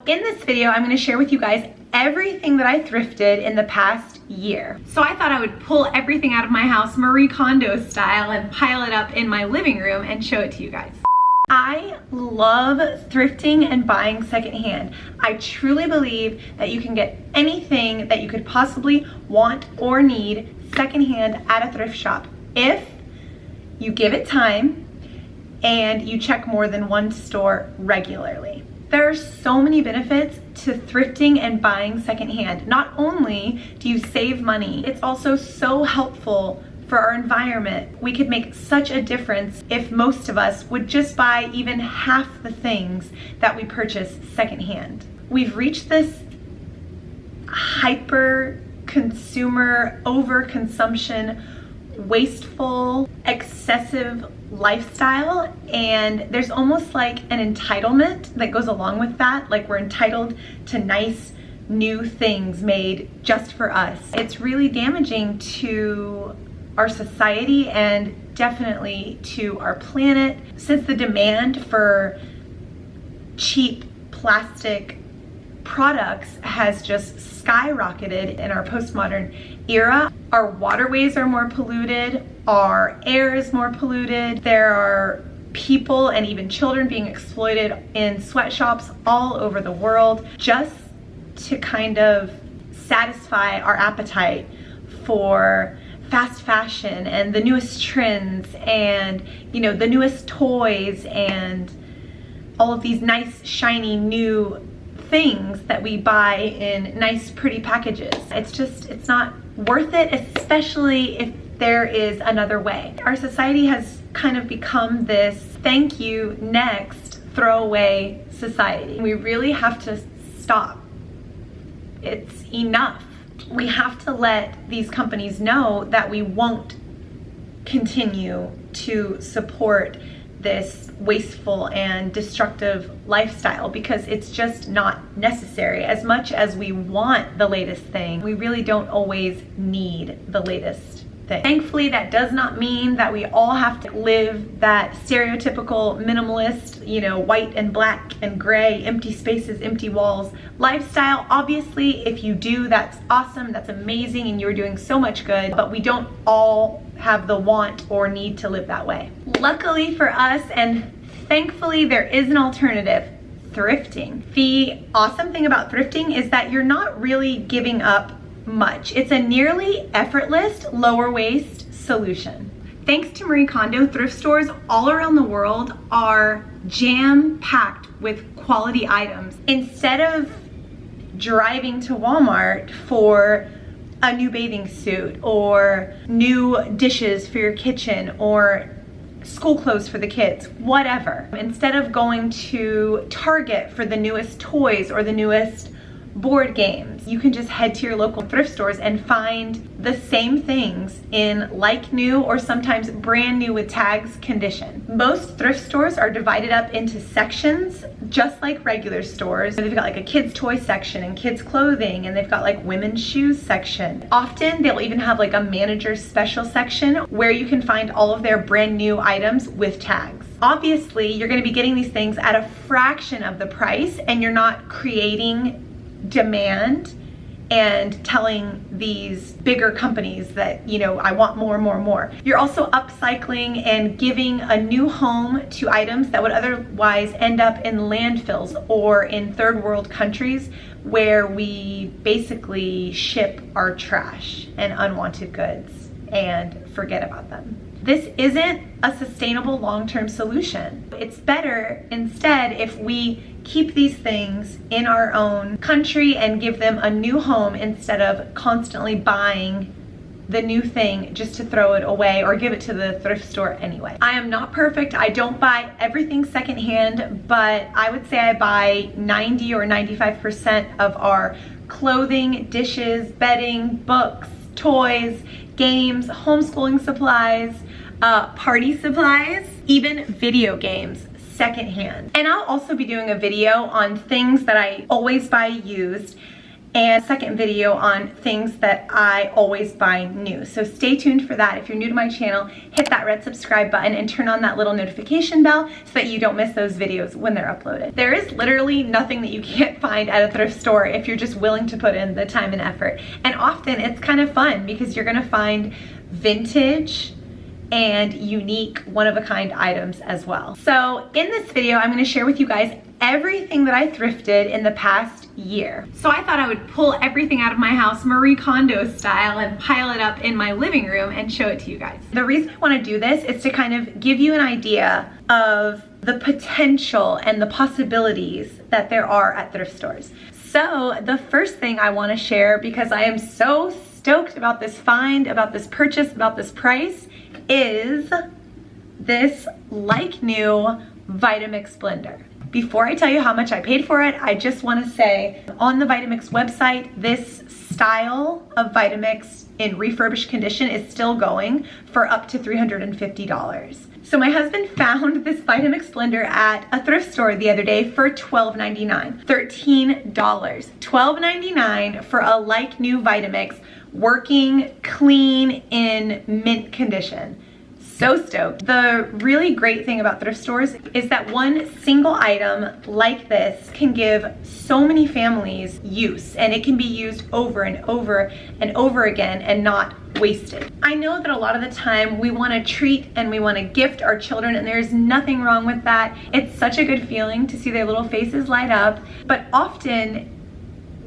In this video, I'm going to share with you guys everything that I thrifted in the past year. So I thought I would pull everything out of my house, Marie Kondo style, and pile it up in my living room and show it to you guys. I love thrifting and buying secondhand. I truly believe that you can get anything that you could possibly want or need secondhand at a thrift shop if you give it time and you check more than one store regularly. There are so many benefits to thrifting and buying secondhand. Not only do you save money, it's also so helpful for our environment. We could make such a difference if most of us would just buy even half the things that we purchase secondhand. We've reached this hyper consumer, overconsumption, wasteful, excessive lifestyle, and there's almost like an entitlement that goes along with that. Like we're entitled to nice new things made just for us. It's really damaging to our society and definitely to our planet, since the demand for cheap plastic products has just skyrocketed in our postmodern era. Our waterways are more polluted, our air is more polluted, there are people and even children being exploited in sweatshops all over the world just to kind of satisfy our appetite for fast fashion and the newest trends and, you know, the newest toys and all of these nice shiny new things that we buy in nice pretty packages. It's not worth it, especially if there is another way. Our society has kind of become this thank you next throwaway society. We really have to stop. It's enough. We have to let these companies know that we won't continue to support this wasteful and destructive lifestyle because it's just not necessary. As much as we want the latest thing, we really don't always need the latest thing. Thankfully, that does not mean that we all have to live that stereotypical minimalist, you know, white and black and gray, empty spaces, empty walls lifestyle. Obviously, if you do, that's awesome, that's amazing, and you're doing so much good, but we don't all have the want or need to live that way. Luckily for us, and thankfully, there is an alternative: thrifting. The awesome thing about thrifting is that you're not really giving up much. It's a nearly effortless lower waist solution. Thanks to Marie Kondo, thrift stores all around the world are jam-packed with quality items. Instead of driving to Walmart for a new bathing suit or new dishes for your kitchen or school clothes for the kids, whatever. Instead of going to Target for the newest toys or the newest board games, you can just head to your local thrift stores and find the same things in like new or sometimes brand new with tags condition. Most thrift stores are divided up into sections just like regular stores. They've got like a kids toy section and kids clothing, and they've got like women's shoes section. Often they'll even have like a manager's special section where you can find all of their brand new items with tags. Obviously, you're going to be getting these things at a fraction of the price, and you're not creating demand and telling these bigger companies that, you know, I want more, more, more. You're also upcycling and giving a new home to items that would otherwise end up in landfills or in third world countries where we basically ship our trash and unwanted goods and forget about them. This isn't a sustainable long-term solution. It's better instead if we keep these things in our own country and give them a new home instead of constantly buying the new thing just to throw it away or give it to the thrift store anyway. I am not perfect. I don't buy everything secondhand, but I would say I buy 90 or 95% of our clothing, dishes, bedding, books, toys, games, homeschooling supplies, party supplies, even video games secondhand. And I'll also be doing a video on things that I always buy used and a second video on things that I always buy new. So stay tuned for that. If you're new to my channel, hit that red subscribe button and turn on that little notification bell so that you don't miss those videos when they're uploaded. There is literally nothing that you can't find at a thrift store if you're just willing to put in the time and effort. And often it's kind of fun because you're gonna find vintage and unique one-of-a-kind items as well. So in this video, I'm gonna share with you guys everything that I thrifted in the past year. So I thought I would pull everything out of my house Marie Kondo style and pile it up in my living room and show it to you guys. The reason I wanna do this is to kind of give you an idea of the potential and the possibilities that there are at thrift stores. So the first thing I wanna share, because I am so stoked about this find, about this purchase, about this price, is this like new Vitamix blender. Before I tell you how much I paid for it, I just want to say on the Vitamix website, this style of Vitamix in refurbished condition is still going for up to $350. So my husband found this Vitamix blender at a thrift store the other day for $12.99, $13. $12.99 for a like new Vitamix, working, clean, in mint condition. So stoked. The really great thing about thrift stores is that one single item like this can give so many families use, and it can be used over and over and over again and not wasted. I know that a lot of the time we want to treat and we want to gift our children, and there's nothing wrong with that. It's such a good feeling to see their little faces light up, but often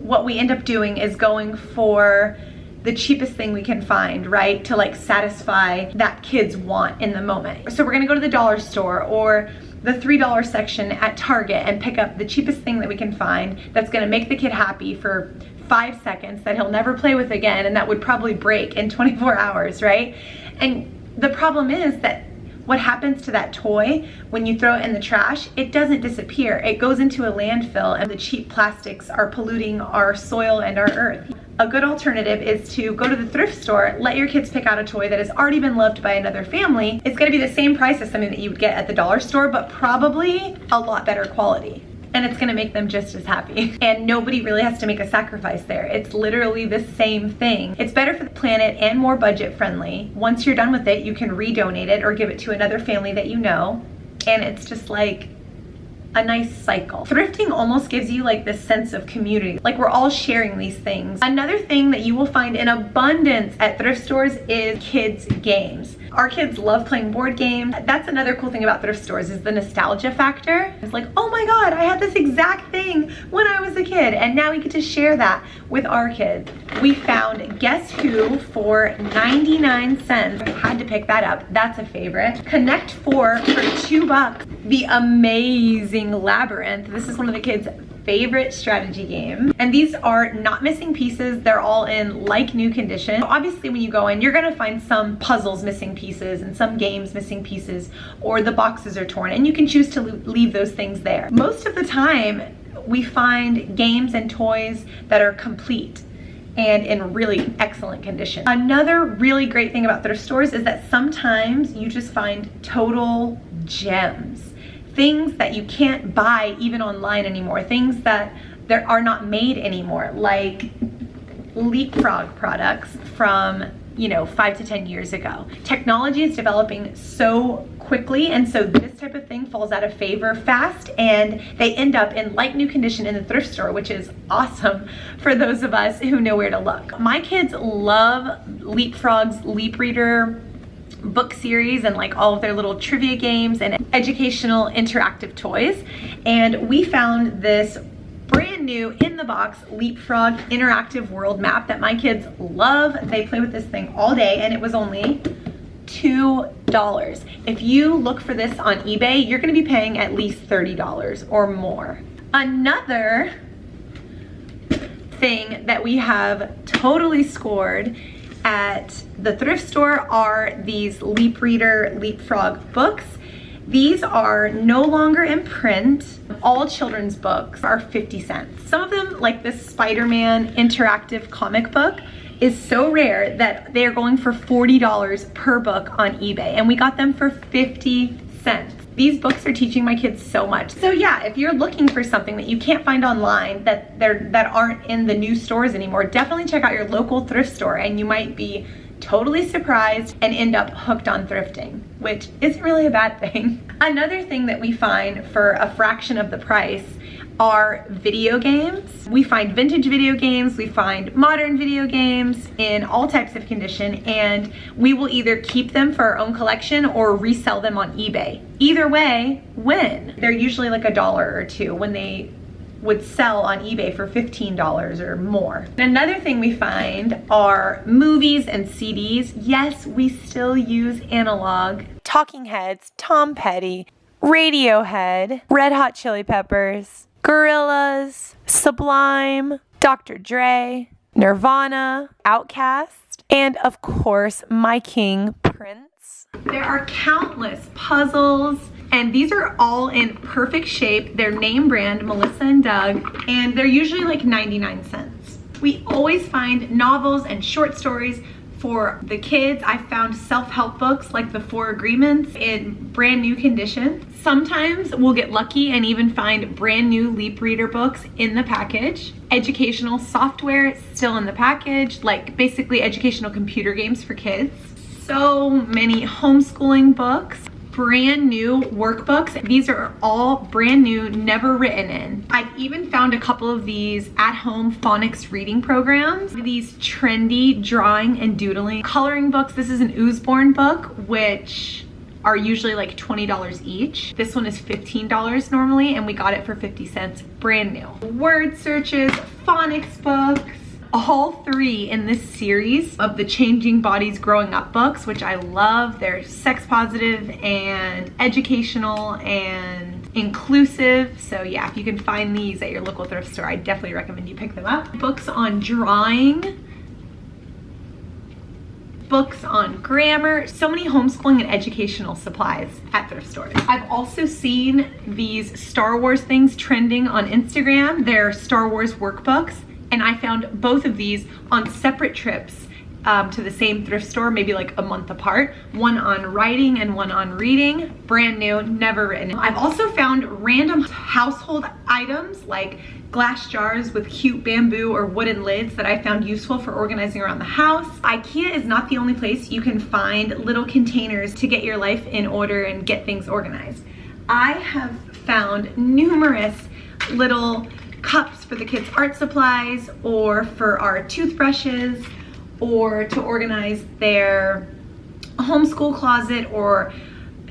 what we end up doing is going for the cheapest thing we can find, right? To like satisfy that kid's want in the moment. So we're gonna go to the dollar store or the $3 section at Target and pick up the cheapest thing that we can find that's gonna make the kid happy for 5 seconds that he'll never play with again, and that would probably break in 24 hours, right? And the problem is that what happens to that toy when you throw it in the trash, it doesn't disappear. It goes into a landfill, and the cheap plastics are polluting our soil and our earth. A good alternative is to go to the thrift store, let your kids pick out a toy that has already been loved by another family. It's gonna be the same price as something that you would get at the dollar store, but probably a lot better quality. And it's gonna make them just as happy. And nobody really has to make a sacrifice there. It's literally the same thing. It's better for the planet and more budget friendly. Once you're done with it, you can redonate it or give it to another family that you know. And it's just like a nice cycle. Thrifting almost gives you like this sense of community, like we're all sharing these things. Another thing that you will find in abundance at thrift stores is kids' games. Our kids love playing board games. That's another cool thing about thrift stores, is the nostalgia factor. It's like, oh my God, I had this exact thing when I was a kid, and now we get to share that with our kids. We found Guess Who for 99 cents. I had to pick that up. That's a favorite. Connect 4 for $2. The amazing Labyrinth. This is one of the kids' favorite strategy game. And these are not missing pieces. They're all in like new condition. Obviously when you go in, you're gonna find some puzzles missing pieces and some games missing pieces, or the boxes are torn, and you can choose to leave those things there. Most of the time, we find games and toys that are complete and in really excellent condition. Another really great thing about thrift stores is that sometimes you just find total gems. Things that you can't buy even online anymore, things that there are not made anymore, like leapfrog products from, you know, 5 to 10 years ago. Technology is developing so quickly, and so this type of thing falls out of favor fast, and they end up in like new condition in the thrift store, which is awesome for those of us who know where to look. My kids love Leapfrog's Leap Reader book series and like all of their little trivia games and educational interactive toys, and we found this brand new in the box Leapfrog interactive world map that my kids love. They play with this thing all day, and it was only $2. If you look for this on eBay, you're going to be paying at least $30 or more. Another thing that we have totally scored at the thrift store are these Leap Reader Leapfrog books. These are no longer in print. All children's books are 50 cents. Some of them, like this Spider-Man interactive comic book, is so rare that they're going for $40 per book on eBay, and we got them for 50 cents. These books are teaching my kids so much. So yeah, if you're looking for something that you can't find online, that aren't in the new stores anymore, definitely check out your local thrift store, and you might be totally surprised and end up hooked on thrifting, which isn't really a bad thing. Another thing that we find for a fraction of the price are video games. We find vintage video games, we find modern video games in all types of condition, and we will either keep them for our own collection or resell them on eBay. Either way, win. They're usually like $1 or $2 when they would sell on eBay for $15 or more. Another thing we find are movies and CDs. Yes, we still use analog. Talking Heads, Tom Petty, Radiohead, Red Hot Chili Peppers, Gorillaz, Sublime, Dr. Dre, Nirvana, Outkast, and of course, my king, Prince. There are countless puzzles, and these are all in perfect shape. They're name brand, Melissa and Doug, and they're usually like 99 cents. We always find novels and short stories for the kids. I found self-help books like The 4 Agreements in brand new condition. Sometimes we'll get lucky and even find brand new Leap Reader books in the package. Educational software still in the package, like basically educational computer games for kids. So many homeschooling books. Brand new workbooks. These are all brand new, never written in. I've even found a couple of these at-home phonics reading programs. These trendy drawing and doodling coloring books. This is an Usborne book, which are usually like $20 each. This one is $15 normally, and we got it for 50 cents, brand new. Word searches, phonics books, all 3 in this series of the Changing Bodies Growing Up books, which I love. They're sex positive and educational and inclusive. So yeah, if you can find these at your local thrift store, I definitely recommend you pick them up. Books on drawing, books on grammar, so many homeschooling and educational supplies at thrift stores. I've also seen these Star Wars things trending on Instagram. They're Star Wars workbooks. And I found both of these on separate trips to the same thrift store, maybe like a month apart. One on writing and one on reading. Brand new, never written. I've also found random household items like glass jars with cute bamboo or wooden lids that I found useful for organizing around the house. IKEA is not the only place you can find little containers to get your life in order and get things organized. I have found numerous little cups for the kids' art supplies, or for our toothbrushes, or to organize their homeschool closet, or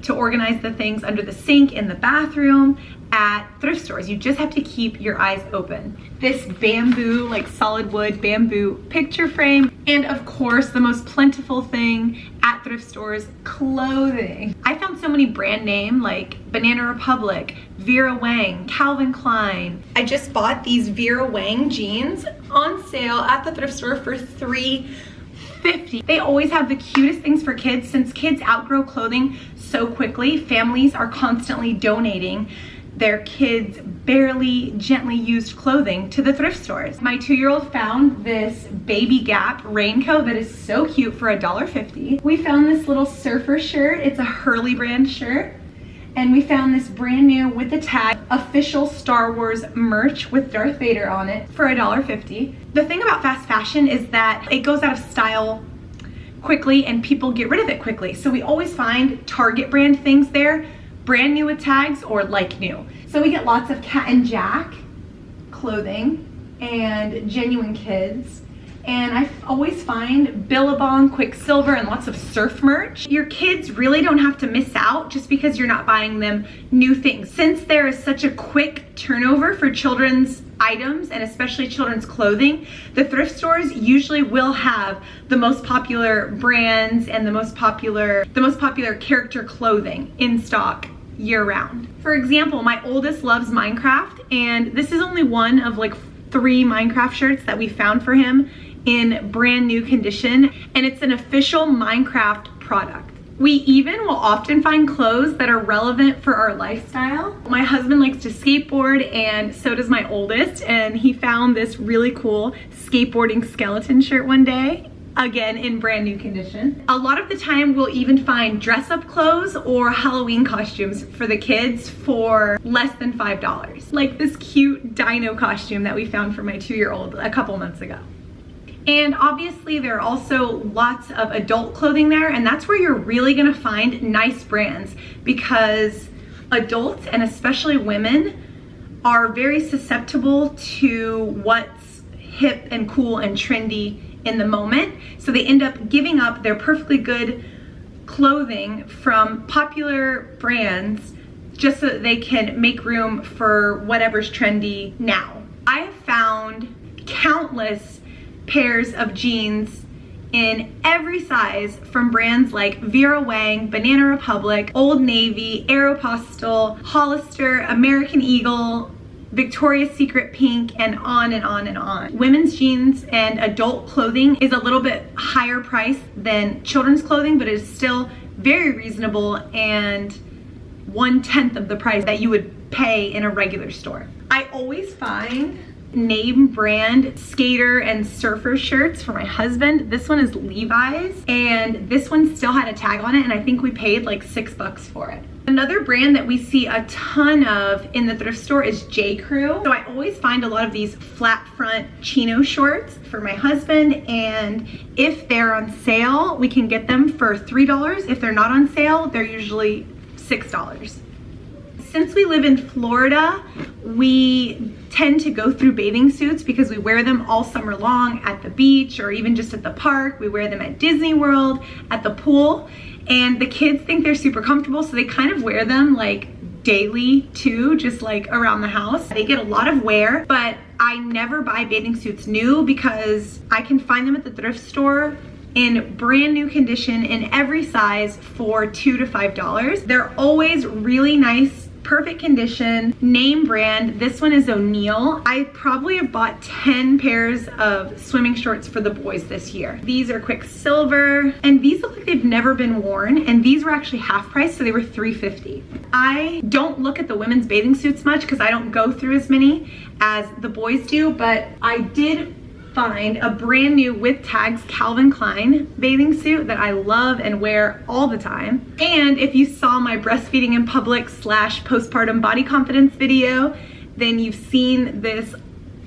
to organize the things under the sink in the bathroom at thrift stores. You just have to keep your eyes open. This bamboo, like solid wood bamboo picture frame, and of course the most plentiful thing at thrift stores, clothing. I found so many brand name like Banana Republic, Vera Wang, Calvin Klein. I just bought these Vera Wang jeans on sale at the thrift store for $3.50. They always have the cutest things for kids. Since kids outgrow clothing so quickly, families are constantly donating their kids' barely gently used clothing to the thrift stores. My 2-year-old found this Baby Gap raincoat that is so cute for $1.50. We found this little surfer shirt. It's a Hurley brand shirt. And we found this brand new with the tag official Star Wars merch with Darth Vader on it for $1.50. The thing about fast fashion is that it goes out of style quickly and people get rid of it quickly. So we always find Target brand things there, brand new with tags or like new. So we get lots of Cat and Jack clothing and genuine kids. And I always find Billabong, Quicksilver, and lots of surf merch. Your kids really don't have to miss out just because you're not buying them new things. Since there is such a quick turnover for children's items and especially children's clothing, the thrift stores usually will have the most popular brands and the most popular character clothing in stock year-round. For example, my oldest loves Minecraft, and this is only one of like 3 Minecraft shirts that we found for him in brand new condition, and it's an official Minecraft product. We even will often find clothes that are relevant for our lifestyle. My husband likes to skateboard, and so does my oldest, and he found this really cool skateboarding skeleton shirt one day. again in brand new condition. A lot of the time we'll even find dress up clothes or Halloween costumes for the kids for less than $5. Like this cute dino costume that we found for my 2-year-old a couple months ago. And obviously there are also lots of adult clothing there, and that's where you're really gonna find nice brands, because adults, and especially women, are very susceptible to what's hip and cool and trendy in the moment. So they end up giving up their perfectly good clothing from popular brands just so that they can make room for whatever's trendy now. I have found countless pairs of jeans in every size from brands like Vera Wang, Banana Republic, Old Navy, Aeropostale, Hollister, American Eagle, Victoria's Secret Pink, and on and on and on. Women's jeans and adult clothing is a little bit higher price than children's clothing, but it is still very reasonable and 1/10 of the price that you would pay in a regular store. I always find name brand skater and surfer shirts for my husband. This one is Levi's, and this one still had a tag on it, and I think we paid like $6 for it. Another brand that we see a ton of in the thrift store is J. Crew. So I always find a lot of these flat front chino shorts for my husband, and if they're on sale, we can get them for $3. If they're not on sale, they're usually $6. Since we live in Florida, we tend to go through bathing suits because we wear them all summer long at the beach or even just at the park. We wear them at Disney World, at the pool, and the kids think they're super comfortable, so they kind of wear them like daily too, just like around the house. They get a lot of wear, but I never buy bathing suits new because I can find them at the thrift store in brand new condition in every size for $2 to $5. They're always really nice, perfect condition, name brand. This one is O'Neill. I probably have bought 10 pairs of swimming shorts for the boys this year. These are Quicksilver, and these look like they've never been worn, and these were actually half price, so they were $3.50. I don't look at the women's bathing suits much because I don't go through as many as the boys do, but I did find a brand new with tags Calvin Klein bathing suit that I love and wear all the time. And if you saw my breastfeeding in public / postpartum body confidence video, then you've seen this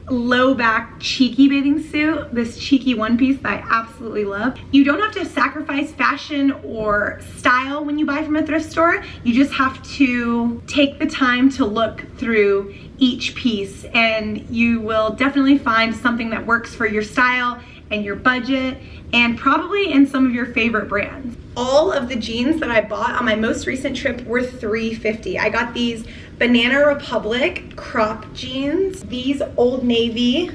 low back cheeky bathing suit, this cheeky one piece that I absolutely love. You don't have to sacrifice fashion or style when you buy from a thrift store. You just have to take the time to look through each piece, and you will definitely find something that works for your style and your budget, and probably in some of your favorite brands. All of the jeans that I bought on my most recent trip were $3.50. I got these Banana Republic crop jeans, these Old Navy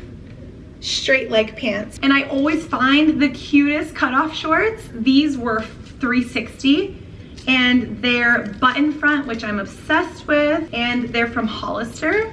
straight leg pants, and I always find the cutest cutoff shorts. These were $3.60. And they're button front, which I'm obsessed with, and they're from Hollister.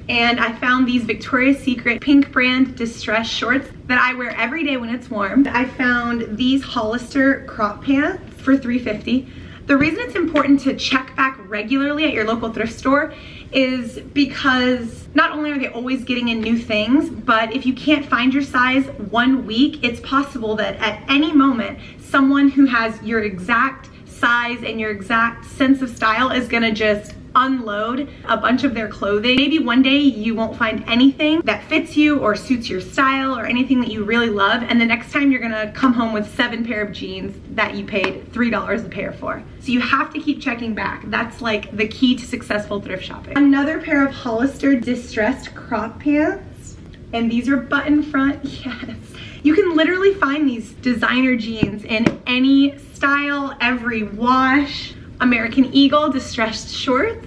And I found these Victoria's Secret pink brand distressed shorts that I wear every day when it's warm. I found these Hollister crop pants for $3.50. The reason it's important to check back regularly at your local thrift store is because not only are they always getting in new things, but if you can't find your size one week, it's possible that at any moment, someone who has your exact size and your exact sense of style is gonna just unload a bunch of their clothing. Maybe one day you won't find anything that fits you or suits your style or anything that you really love, and the next time you're gonna come home with 7 pair of jeans that you paid $3 a pair for. So you have to keep checking back. That's like the key to successful thrift shopping. Another pair of Hollister distressed crop pants, and these are button front. Yes. You can literally find these designer jeans in any style, every wash. American Eagle distressed shorts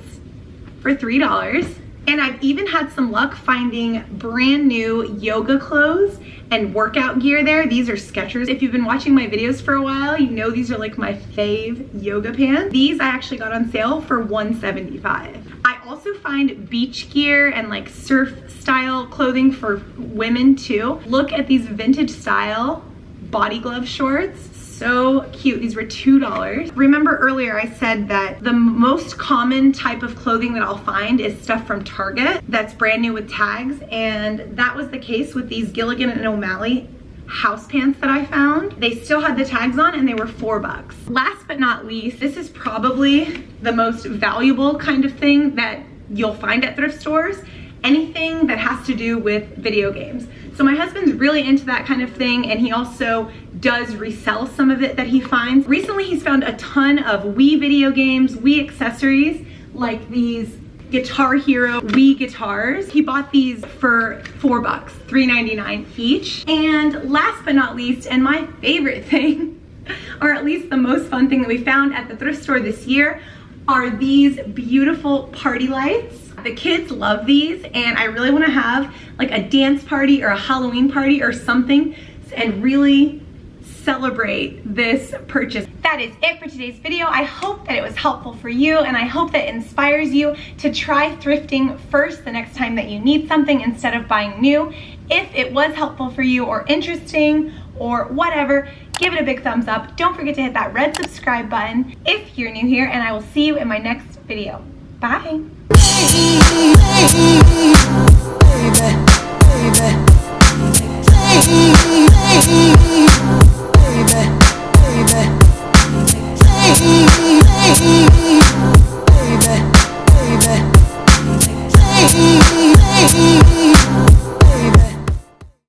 for $3. And I've even had some luck finding brand new yoga clothes and workout gear there. These are Skechers. If you've been watching my videos for a while, you know these are like my fave yoga pants. These I actually got on sale for $175. I also find beach gear and like surf style clothing for women too. Look at these vintage style body glove shorts. So cute. These were $2. Remember earlier I said that the most common type of clothing that I'll find is stuff from Target that's brand new with tags, and that was the case with these Gilligan and O'Malley house pants that I found. They still had the tags on and they were $4. Last but not least, this is probably the most valuable kind of thing that you'll find at thrift stores. Anything that has to do with video games. So my husband's really into that kind of thing, and he also does resell some of it that he finds. Recently he's found a ton of Wii video games, Wii accessories, like these Guitar Hero Wii guitars. He bought these for $4, $3.99 each. And last but not least, and my favorite thing, or at least the most fun thing that we found at the thrift store this year, are these beautiful party lights. The kids love these, and I really want to have like a dance party or a Halloween party or something and really celebrate this purchase. That is it for today's video. I hope that it was helpful for you, and I hope that it inspires you to try thrifting first the next time that you need something instead of buying new. If it was helpful for you or interesting or whatever, give it a big thumbs up. Don't forget to hit that red subscribe button if you're new here, and I will see you in my next video. Bye.